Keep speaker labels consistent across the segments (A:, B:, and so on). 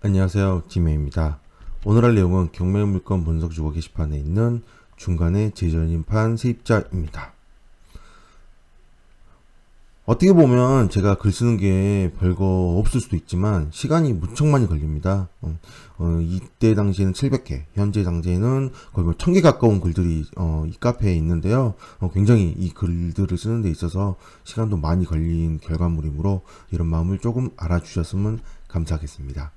A: 안녕하세요, 지메입니다. 오늘 할 내용은 경매물건 분석주거 게시판에 있는 중간에 재전입한 세입자입니다. 어떻게 보면 제가 글 쓰는 게 별거 없을 수도 있지만 시간이 무척 많이 걸립니다. 이때 당시에는 700개, 현재 당시에는 거의 뭐 1000개 가까운 글들이 이 카페에 있는데요. 굉장히 이 글들을 쓰는 데 있어서 시간도 많이 걸린 결과물이므로 이런 마음을 조금 알아주셨으면 감사하겠습니다.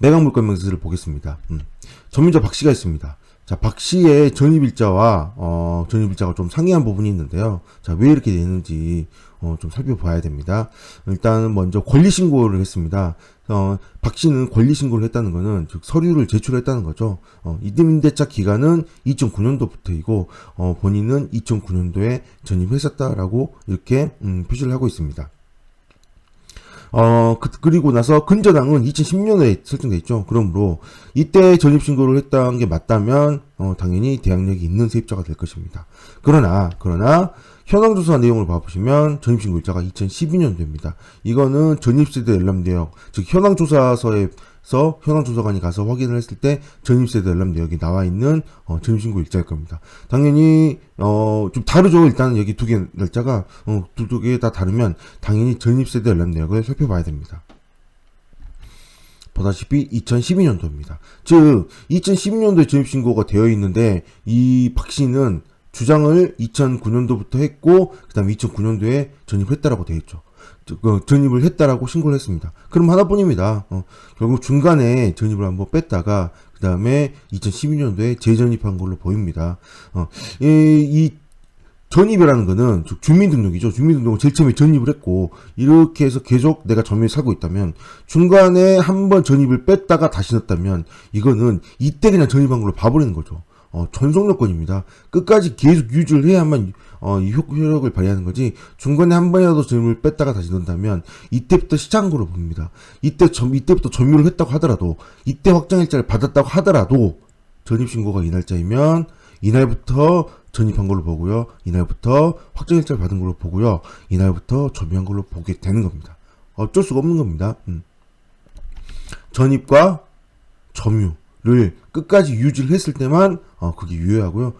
A: 매각 물건 명세서를 보겠습니다. 전문자 박씨가 있습니다. 자, 박씨의 전입일자와 전입일자가 좀 상이한 부분이 있는데요. 자, 왜 이렇게 되는지 좀 살펴봐야 됩니다. 일단 먼저 권리신고를 했습니다. 박씨는 권리신고를 했다는 것은 즉 서류를 제출했다는 거죠. 이임대차 기간은 2009년도부터이고 본인은 2009년도에 전입했었다라고 이렇게 표시를 하고 있습니다. 그리고 나서 근저당은 2010년에 설정돼 있죠. 그러므로 이때 전입신고를 했다는 게 맞다면 당연히 대항력이 있는 세입자가 될 것입니다. 그러나 현황조사 내용을 봐보시면 전입신고일자가 2012년도입니다. 이거는 전입세대 열람내역, 즉 현황조사서에서 현황조사관이 가서 확인을 했을 때 전입세대 열람내역이 나와 있는 전입신고 일자일 겁니다. 당연히 좀 다르죠. 일단은 여기 두 개 날짜가 두 개 다 다르면 당연히 전입세대 열람내역을 살펴봐야 됩니다. 보다시피 2012년도입니다. 즉 2012년도에 전입신고가 되어 있는데 이 박씨는 주장을 2009년도부터 했고 그 다음에 2009년도에 전입을 했다라고 되어 있죠. 전입을 했다라고 신고를 했습니다. 그럼 하나뿐입니다. 결국 중간에 전입을 한번 뺐다가 그 다음에 2012년도에 재전입한 걸로 보입니다. 이 전입이라는 거는 주민등록이죠. 주민등록을 제일 처음에 전입을 했고 이렇게 해서 계속 내가 전입에 살고 있다면 중간에 한번 전입을 뺐다가 다시 넣었다면 이거는 이때 그냥 전입한 걸로 봐버리는 거죠. 전속요건입니다. 끝까지 계속 유지를 해야만 이 효력을 발휘하는 거지 중간에 한 번이라도 전입을 뺐다가 다시 넣는다면 이때부터 시작한 거로 봅니다. 이때부터 전유를 했다고 하더라도 이때 확정일자를 받았다고 하더라도 전입신고가 이 날짜이면 이날부터 전입한 걸로 보고요. 이날부터 확정일자를 받은 걸로 보고요. 이날부터 점유한 걸로 보게 되는 겁니다. 어쩔 수가 없는 겁니다. 전입과 점유를 끝까지 유지를 했을 때만 그게 유효하고요.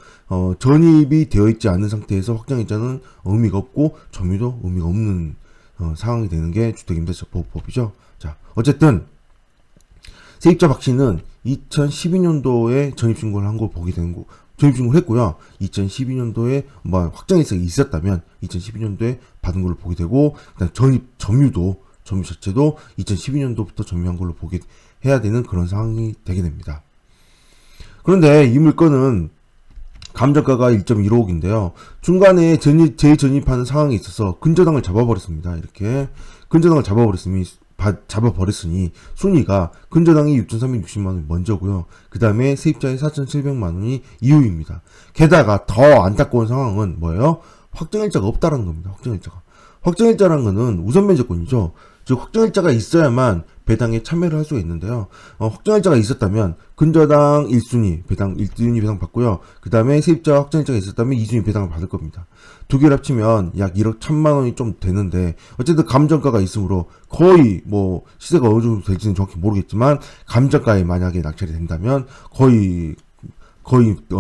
A: 전입이 되어 있지 않은 상태에서 확정일자는 의미가 없고 점유도 의미가 없는 상황이 되는 게 주택임대차보호법이죠. 자, 어쨌든 세입자 박씨는 2012년도에 전입신고를 한 거 보게 되는 거 전입신고를 했고요. 2012년도에 확정일자가 있었다면 2012년도에 받은 걸로 보게 되고 그다음 점유 자체도 2012년도부터 점유한 걸로 보게 해야 되는 그런 상황이 되게 됩니다. 그런데 이 물건은 감정가가 1.15억인데요. 중간에 재전입하는 상황이 있어서 근저당을 잡아버렸습니다. 이렇게 근저당을 잡아버렸으니 순위가 근저당이 6,360만원이 먼저고요. 그 다음에 세입자의 4,700만원이 이후입니다. 게다가 더 안타까운 상황은 뭐예요? 확정일자가 없다라는 겁니다. 확정일자라는 거는 우선변제권이죠. 즉 확정일자가 있어야만 배당에 참여를 할 수가 있는데요. 확정일자가 있었다면 근저당 1순위 배당 1순위 배당 받고요. 그 다음에 세입자 확정일자가 있었다면 2순위 배당을 받을 겁니다. 두 개를 합치면 약 1억 1,000만원이 좀 되는데 어쨌든 감정가가 있으므로 거의 시세가 어느 정도 될지는 정확히 모르겠지만 감정가에 만약에 낙찰이 된다면 거의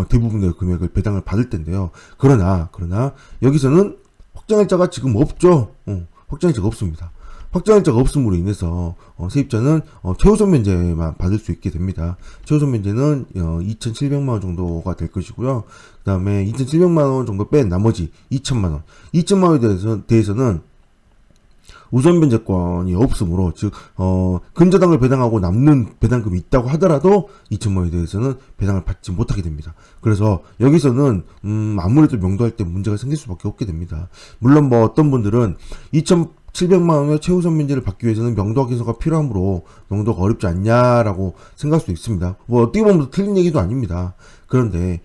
A: 대부분의 금액을 배당을 받을 텐데요. 그러나 여기서는 확정일자가 지금 없죠. 확정일자가 없습니다. 확정일자가 없음으로 인해서 세입자는 최우선 면제만 받을 수 있게 됩니다. 최우선 면제는 2,700만원 정도가 될 것이고요. 그 다음에 2,700만원 정도 뺀 나머지 2,000만원 2,000만원에 대해서는 우선 변제권이 없으므로 즉 근저당을 배당하고 남는 배당금이 있다고 하더라도 2,000만원에 대해서는 배당을 받지 못하게 됩니다. 그래서 여기서는 아무래도 명도할 때 문제가 생길 수밖에 없게 됩니다. 물론 어떤 분들은 2,700만원의 최우선 면제를 받기 위해서는 명도화 기소가 필요하므로 명도가 어렵지 않냐라고 생각할 수도 있습니다. 어떻게 보면 틀린 얘기도 아닙니다. 그런데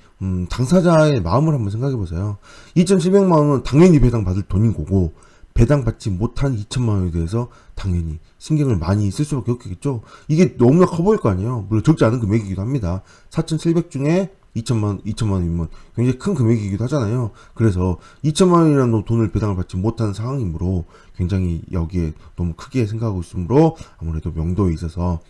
A: 당사자의 마음을 한번 생각해보세요. 2,700만원은 당연히 배당받을 돈인 거고 배당받지 못한 2,000만원에 대해서 당연히 신경을 많이 쓸 수밖에 없겠죠. 이게 너무나 커 보일 거 아니에요. 물론 적지 않은 금액이기도 합니다. 4,700 중에 2천만 원이면 굉장히 큰 금액이기도 하잖아요. 그래서 2천만 원이라는 돈을 배당을 받지 못하는 상황이므로 굉장히 여기에 너무 크게 생각하고 있으므로 아무래도 명도에 있어서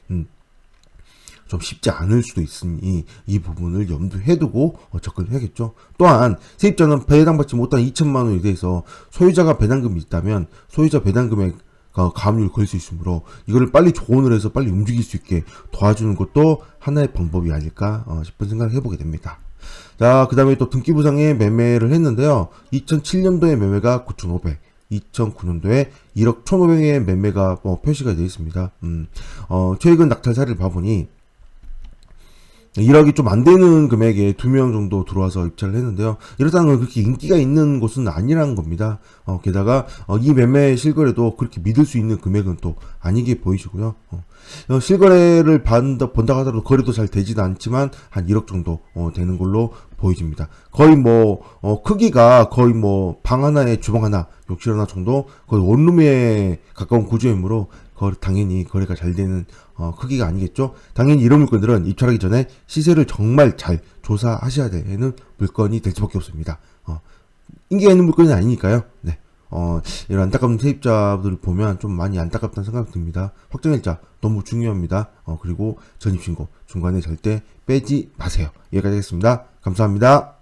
A: 좀 쉽지 않을 수도 있으니 이 부분을 염두에 두고 접근을 해야겠죠. 또한 세입자는 배당받지 못한 2천만 원에 대해서 소유자가 배당금이 있다면 소유자 배당금액 가압류를 걸 수 있으므로 이거를 빨리 조언을 해서 빨리 움직일 수 있게 도와주는 것도 하나의 방법이 아닐까 싶은 생각을 해보게 됩니다. 자, 그 다음에 또 등기부상에 매매를 했는데요. 2007년도에 매매가 9,500, 2009년도에 1억 1,500의 매매가 표시가 되어 있습니다. 최근 낙찰 사례를 봐보니 1억이 좀 안 되는 금액에 2명 정도 들어와서 입찰을 했는데요. 이렇다는 건 그렇게 인기가 있는 곳은 아니라는 겁니다. 게다가 이 매매 실거래도 그렇게 믿을 수 있는 금액은 또 아니게 보이시고요. 실거래를 본다 하더라도 거래도 잘 되지는 않지만 한 1억 정도 되는 걸로 보여집니다. 거의 크기가 거의 방 하나에 주방 하나, 욕실 하나 정도 거의 원룸에 가까운 구조이므로 당연히 거래가 잘 되는 크기가 아니겠죠. 당연히 이런 물건들은 입찰하기 전에 시세를 정말 잘 조사하셔야 되는 물건이 될 수밖에 없습니다. 인기가 있는 물건이 아니니까요. 네. 이런 안타까운 세입자들을 보면 좀 많이 안타깝다는 생각이 듭니다. 확정일자 너무 중요합니다. 그리고 전입신고 중간에 절대 빼지 마세요. 여기까지 하겠습니다. 감사합니다.